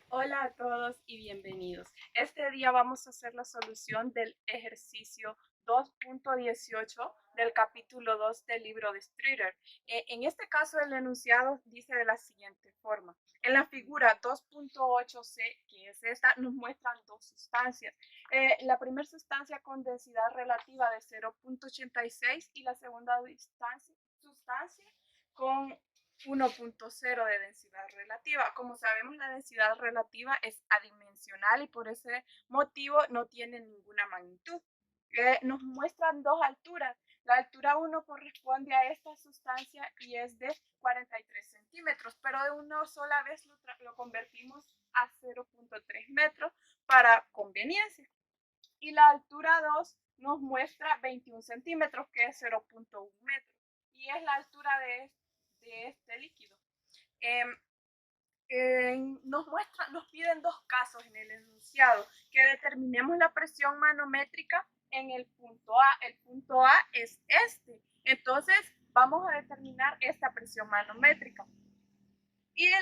Hola a todos y bienvenidos. Este día vamos a hacer la solución del ejercicio 2.18 del capítulo 2 del libro de Streeter. En este caso, el enunciado dice de la siguiente forma. En la figura 2.8c, que es esta, nos muestran dos sustancias. La primera sustancia con densidad relativa de 0.86 y la segunda sustancia con 1.0 de densidad relativa. Como sabemos, la densidad relativa es adimensional y por ese motivo no tiene ninguna magnitud. Nos muestran dos alturas. La altura 1 corresponde a esta sustancia y es de 43 centímetros, pero de una sola vez lo convertimos a 0.3 metros para conveniencia. Y la altura 2 nos muestra 21 centímetros, que es 0.1 metros, y es la altura de este líquido. Nos piden dos casos en el enunciado, que determinemos la presión manométrica en el punto A. El punto A es este. Entonces, vamos a determinar esta presión manométrica. Y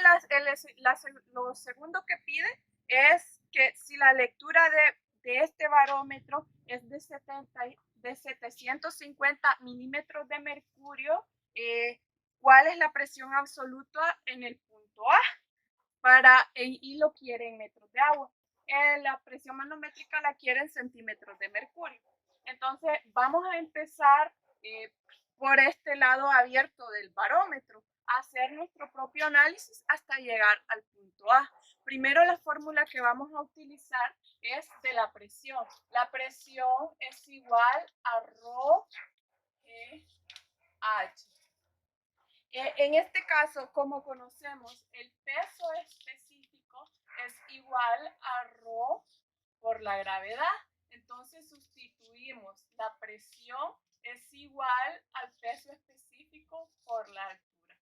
lo segundo que pide es que si la lectura de este barómetro es de 750 milímetros de mercurio, ¿cuál es la presión absoluta en el punto A? Y lo quiere en metros de agua. La presión manométrica la quiere en centímetros de mercurio. Entonces, vamos a empezar por este lado abierto del barómetro, a hacer nuestro propio análisis hasta llegar al punto A. Primero, la fórmula que vamos a utilizar es de la presión. La presión es igual a ρ H. En este caso, como conocemos, el peso específico es igual a ρ por la gravedad. Entonces sustituimos la presión es igual al peso específico por la altura.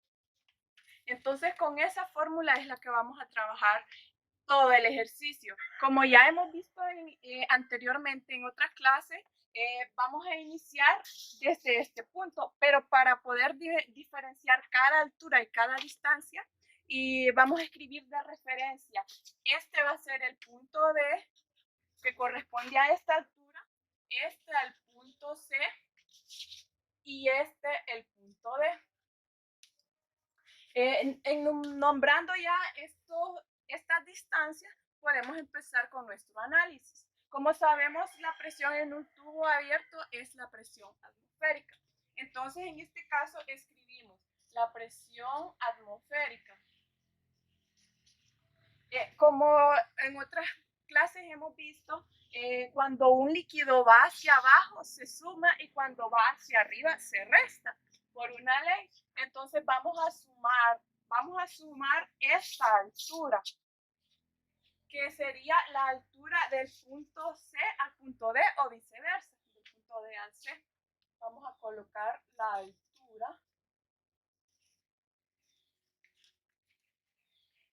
Entonces con esa fórmula es la que vamos a trabajar todo el ejercicio. Como ya hemos visto anteriormente en otras clases, vamos a iniciar desde este punto, pero para poder diferenciar cada altura y cada distancia, y vamos a escribir de referencia. Este va a ser el punto B, que corresponde a esta altura, este al punto C y este el punto D. Nombrando ya estas distancias, podemos empezar con nuestro análisis. Como sabemos, la presión en un tubo abierto es la presión atmosférica. Entonces, en este caso, escribimos la presión atmosférica. Como en otras clases hemos visto, cuando un líquido va hacia abajo se suma y cuando va hacia arriba se resta por una ley. Entonces vamos a sumar esta altura, que sería la altura del punto C al punto D o viceversa, del punto D al C. Vamos a colocar la altura.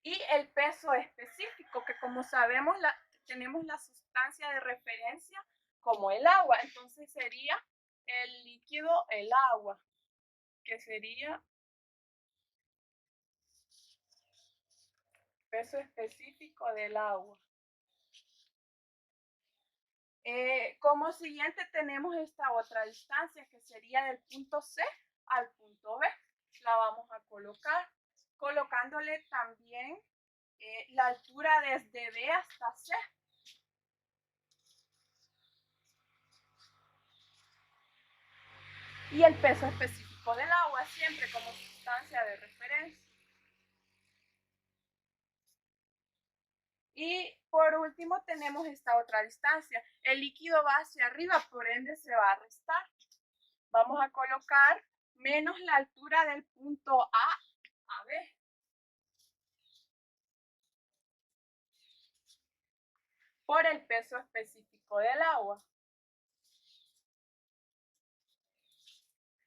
Y el peso específico, que como sabemos tenemos la sustancia de referencia como el agua. Entonces sería el líquido, el agua, que sería peso específico del agua. Como siguiente tenemos esta otra distancia, que sería del punto C al punto B. La vamos a colocar, colocándole también la altura desde B hasta C. Y el peso específico del agua, siempre como sustancia de referencia. Y por último tenemos esta otra distancia. El líquido va hacia arriba, por ende se va a restar. Vamos a colocar menos la altura del punto A B. Por el peso específico del agua.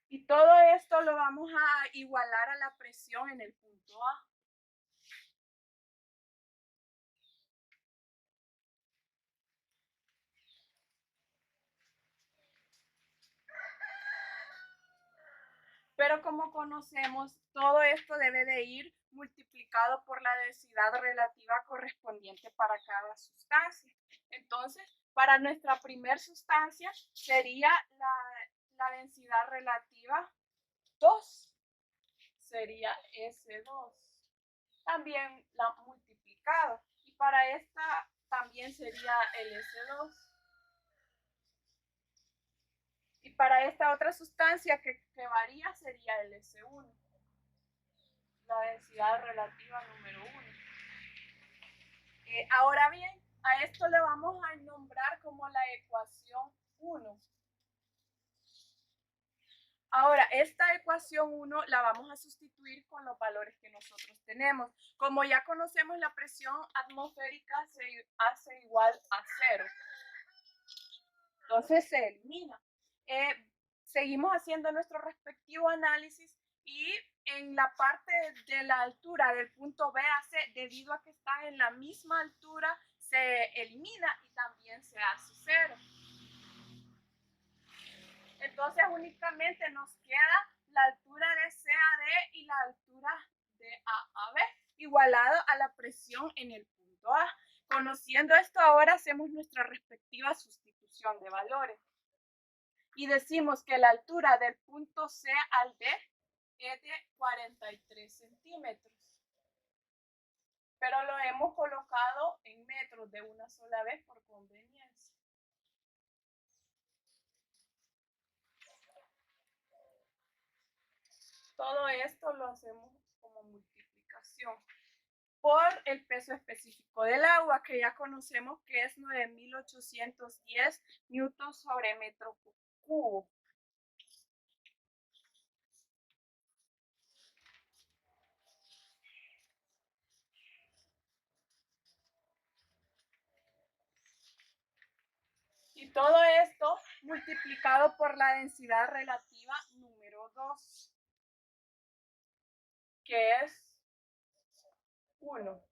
Y todo esto lo vamos a igualar a la presión en el punto A. Pero Pero como conocemos, todo esto debe de ir multiplicado por la densidad relativa correspondiente para cada sustancia. Entonces, para nuestra primer sustancia sería la densidad relativa 2, sería S2. También la multiplicado. Y para esta también sería el S2. Y para esta otra sustancia que varía sería el S1, la densidad relativa número 1. Ahora bien, a esto le vamos a nombrar como la ecuación 1. Ahora, esta ecuación 1 la vamos a sustituir con los valores que nosotros tenemos. Como ya conocemos, la presión atmosférica se hace igual a 0. Entonces se elimina. Seguimos haciendo nuestro respectivo análisis y en la parte de la altura del punto B a C, debido a que está en la misma altura, se elimina y también se hace 0. Entonces únicamente nos queda la altura de C a D y la altura de A a B, igualado a la presión en el punto A. Conociendo esto, ahora hacemos nuestra respectiva sustitución de valores. Y decimos que la altura del punto C al D es de 43 centímetros. Pero lo hemos colocado en metros de una sola vez por conveniencia. Todo esto lo hacemos como multiplicación por el peso específico del agua, que ya conocemos que es 9.810 newtons sobre metro cubo. Y todo esto multiplicado por la densidad relativa número 2, que es 1.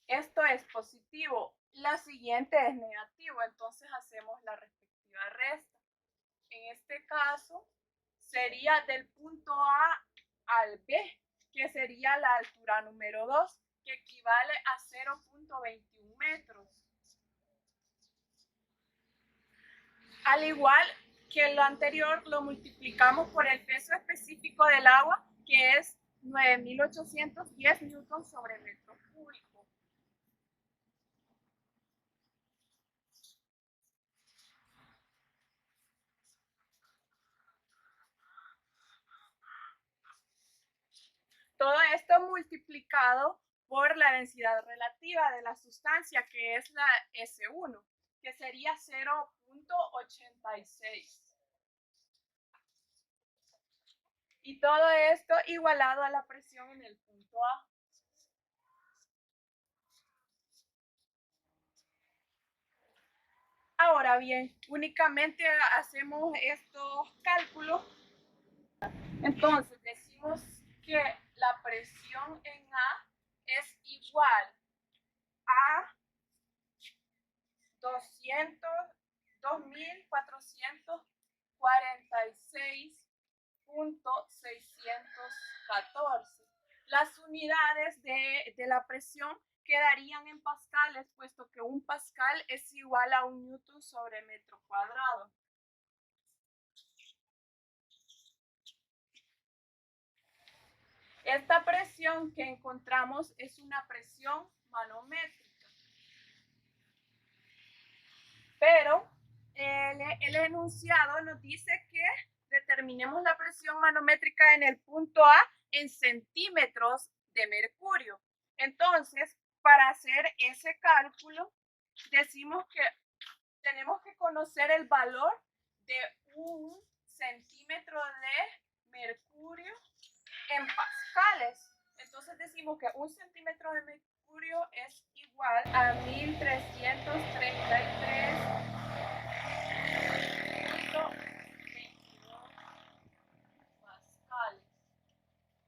Esto es positivo. La siguiente es negativo, entonces hacemos la respectiva resta. En este caso sería del punto A al B, que sería la altura número 2, que equivale a 0.21 metros. Al igual que lo anterior, lo multiplicamos por el peso específico del agua, que es 9.810 newtons sobre metro cúbico. Todo esto multiplicado por la densidad relativa de la sustancia, que es la S1, que sería 0.86. Y todo esto igualado a la presión en el punto A. Ahora bien, únicamente hacemos estos cálculos. Entonces decimos que la presión en A es igual a 2.446.614. Las unidades de la presión quedarían en pascales, puesto que un pascal es igual a un newton sobre metro cuadrado. Esta presión que encontramos es una presión manométrica. Pero el enunciado nos dice que determinemos la presión manométrica en el punto A en centímetros de mercurio. Entonces, para hacer ese cálculo, decimos que tenemos que conocer el valor de 1 centímetro de mercurio en pascales. Entonces decimos que 1 centímetro de mercurio es igual a 1333.22 pascales.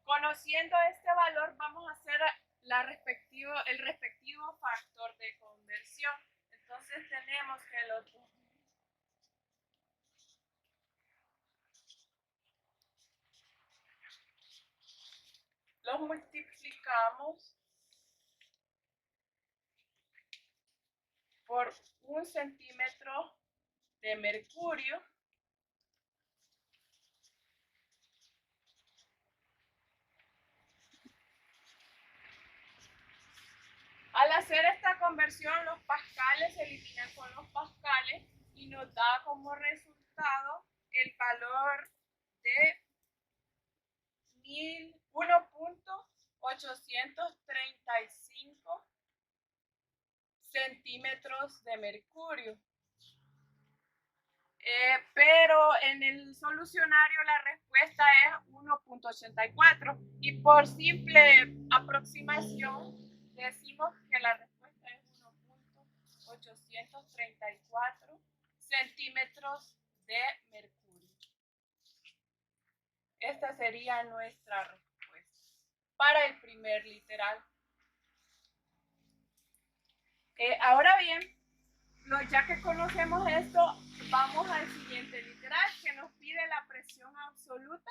Conociendo este valor, vamos a hacer el respectivo factor de conversión. Entonces tenemos que los los multiplicamos por 1 centímetro de mercurio. Al hacer esta conversión, los pascales se eliminan con los pascales y nos da como resultado el valor de 1.835 centímetros de mercurio. Pero en el solucionario la respuesta es 1.84 y por simple aproximación decimos que la respuesta es 1.834 centímetros de mercurio. Esta sería nuestra respuesta para el primer literal. Ahora bien, ya que conocemos esto, vamos al siguiente literal que nos pide la presión absoluta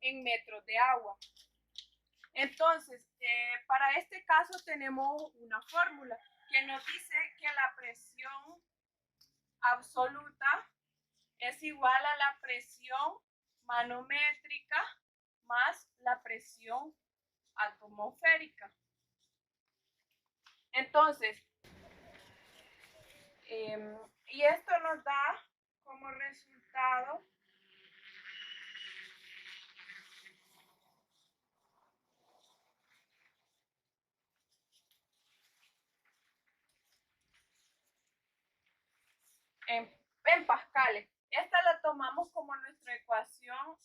en metros de agua. Entonces, para este caso tenemos una fórmula que nos dice que la presión absoluta es igual a la presión manométrica más la presión atmosférica. Entonces, y esto nos da como resultado en pascales. Esta la tomamos como nuestra ecuación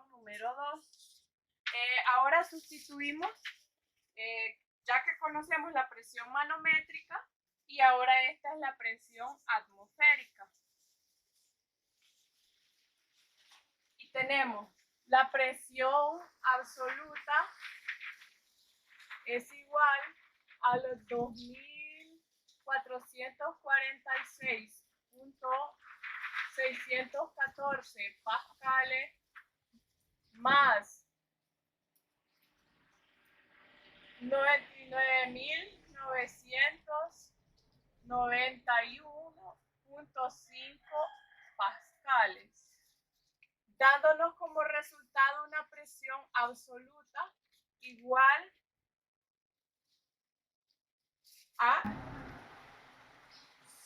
número 2. Ahora sustituimos, ya que conocemos la presión manométrica, y ahora esta es la presión atmosférica. Y tenemos la presión absoluta es igual a los 2.446.614 pascales más 99.991.5 pascales, dándonos como resultado una presión absoluta igual a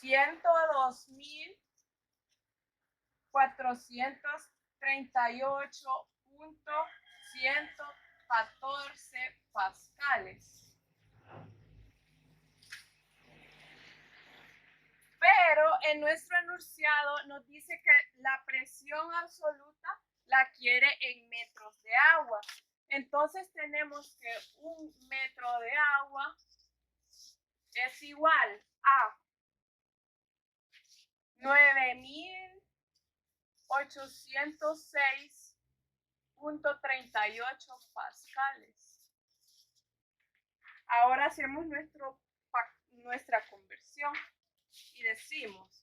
102.438.114 pascales. Pero en nuestro enunciado nos dice que la presión absoluta la quiere en metros de agua. Entonces tenemos que 1 metro de agua es igual a 9.806.38 pascales. Ahora hacemos nuestra conversión y decimos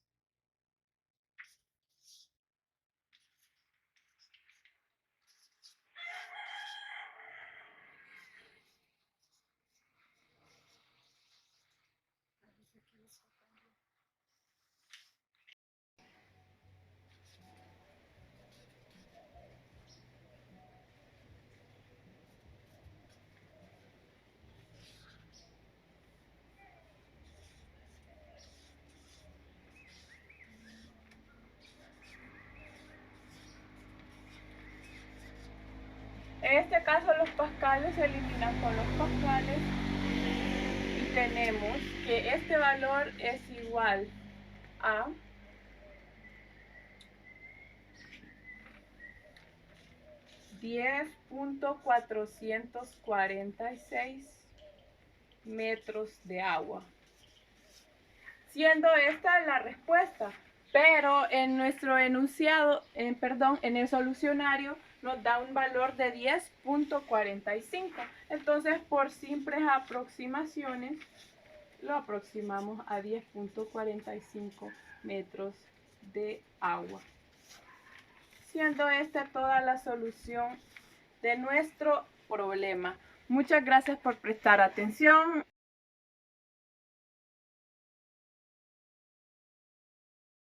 en este caso los pascales se eliminan con los pascales y tenemos que este valor es igual a 10.446 metros de agua, siendo esta la respuesta. Pero en nuestro enunciado, en el solucionario nos da un valor de 10.45. Entonces, por simples aproximaciones, lo aproximamos a 10.45 metros de agua. Siendo esta toda la solución de nuestro problema. Muchas gracias por prestar atención.